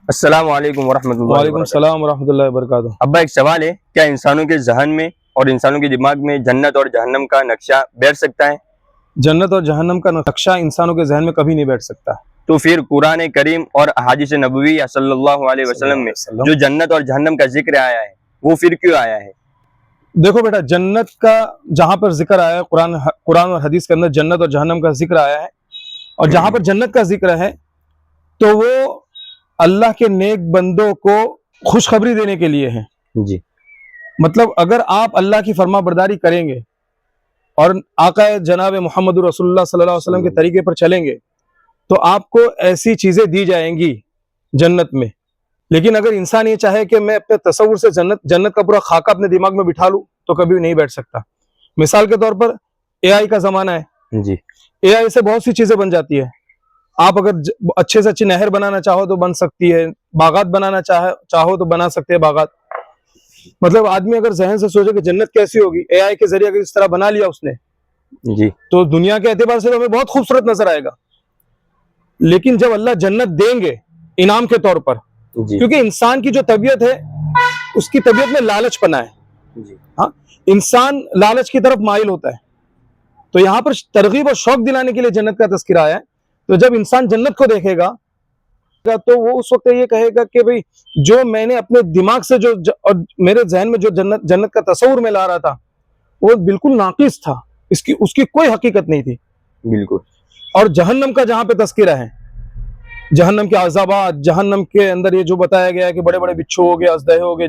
السلام علیکم ورحمۃ اللہ وعلیکم وبرکاتہ۔ السلام ورحمۃ اللہ وبرکاتہ۔ ابا ایک سوال ہے، کیا انسانوں کے ذہن میں اور انسانوں کے دماغ میں جنت اور جہنم کا نقشہ بیٹھ سکتا ہے؟ جنت اور جہنم کا نقشہ انسانوں کے ذہن میں کبھی نہیں بیٹھ سکتا۔ تو پھر قرآن کریم اور احادیث نبوی صلی اللہ علیہ وسلم میں جو جنت اور جہنم کا ذکر آیا ہے وہ پھر کیوں آیا ہے؟ دیکھو بیٹا، جنت کا جہاں پر ذکر آیا ہے قرآن اور حدیث کے اندر جنت اور جہنم کا ذکر آیا ہے، اور جہاں پر جنت کا ذکر ہے تو وہ اللہ کے نیک بندوں کو خوشخبری دینے کے لیے ہے۔ جی، مطلب اگر آپ اللہ کی فرما برداری کریں گے اور آقا جناب محمد رسول اللہ صلی اللہ علیہ وسلم کے طریقے پر چلیں گے تو آپ کو ایسی چیزیں دی جائیں گی جنت میں۔ لیکن اگر انسان یہ چاہے کہ میں اپنے تصور سے جنت کا پورا خاکہ اپنے دماغ میں بٹھا لوں تو کبھی نہیں بیٹھ سکتا۔ مثال کے طور پر اے آئی کا زمانہ ہے، جی، اے آئی سے بہت سی چیزیں بن جاتی ہے۔ آپ اگر اچھے سے اچھی نہر بنانا چاہو تو بن سکتی ہے، باغات بنانا چاہو تو بنا سکتے ہیں باغات۔ مطلب آدمی اگر ذہن سے سوچے کہ جنت کیسی ہوگی، اے آئی کے ذریعے اگر اس طرح بنا لیا اس نے جی، تو دنیا کے اعتبار سے تو ہمیں بہت خوبصورت نظر آئے گا۔ لیکن جب اللہ جنت دیں گے انعام کے طور پر، جی، کیونکہ انسان کی جو طبیعت ہے اس کی طبیعت میں لالچ پنا ہے، جی، ہاں، انسان لالچ کی طرف مائل ہوتا ہے۔ تو یہاں پر ترغیب اور شوق دلانے کے لیے جنت کا تذکرہ آیا ہے۔ تو جب انسان جنت کو دیکھے گا تو وہ اس وقت یہ کہے گا کہ بھئی جو میں نے اپنے دماغ سے اور میرے ذہن میں جو جنت کا تصور میں لا رہا تھا وہ بالکل ناقص تھا، اس کی کوئی حقیقت نہیں تھی۔ بالکل۔ اور جہنم کا جہاں پہ تذکرہ ہے، جہنم کے عذابات، جہنم کے اندر یہ جو بتایا گیا ہے کہ بڑے بڑے بچھو ہو گئے، اژدہے ہو گئے،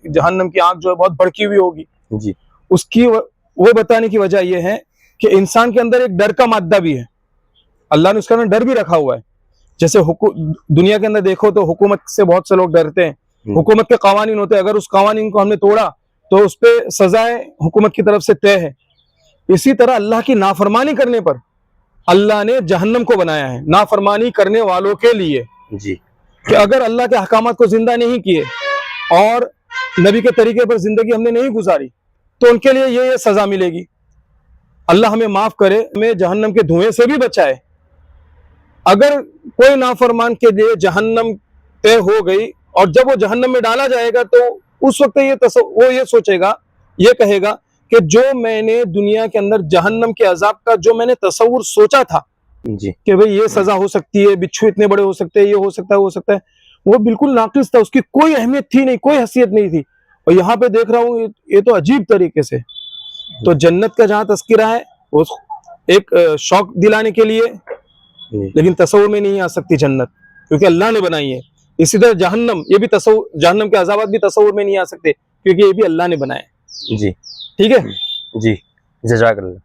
جہنم کی آنکھ جو ہے بہت بھڑکی ہوئی ہوگی، جی، اس کی وہ بتانے کی وجہ یہ ہے کہ انسان کے اندر ایک ڈر کا مادہ بھی ہے، اللہ نے اس کے اندر ڈر بھی رکھا ہوا ہے۔ جیسے دنیا کے اندر دیکھو تو حکومت سے بہت سے لوگ ڈرتے ہیں، حکومت کے قوانین ہوتے ہیں، اگر اس قوانین کو ہم نے توڑا تو اس پہ سزائیں حکومت کی طرف سے طے ہے۔ اسی طرح اللہ کی نافرمانی کرنے پر اللہ نے جہنم کو بنایا ہے نافرمانی کرنے والوں کے لیے، جی، کہ اگر اللہ کے احکامات کو زندہ نہیں کیے اور نبی کے طریقے پر زندگی ہم نے نہیں گزاری تو ان کے لیے یہ سزا ملے گی۔ اللہ ہمیں معاف کرے، ہمیں جہنم کے دھوئیں سے بھی بچائے۔ اگر کوئی نافرمان کے لیے جہنم طے ہو گئی اور جب وہ جہنم میں ڈالا جائے گا تو اس وقت وہ یہ سوچے گا، یہ کہے گا کہ جو میں نے دنیا کے اندر جہنم کے عذاب کا جو میں نے تصور سوچا تھا جی، کہ بھئی یہ سزا ہو سکتی ہے، بچھو اتنے بڑے ہو سکتے ہیں، یہ ہو سکتا ہے، وہ ہو سکتا ہے، وہ بالکل ناقص تھا، اس کی کوئی اہمیت تھی نہیں، کوئی حیثیت نہیں تھی۔ اور یہاں پہ دیکھ رہا ہوں یہ تو عجیب طریقے سے۔ تو جنت کا جہاں تذکرہ ہے وہ ایک شوق دلانے کے لیے، لیکن تصور میں نہیں آ سکتی جنت، کیونکہ اللہ نے بنائی ہے۔ اسی طرح جہنم، یہ بھی جہنم کے عذابات بھی تصور میں نہیں آ سکتے کیونکہ یہ بھی اللہ نے بنائے۔ جی، ٹھیک ہے؟ جی، جزاک اللہ۔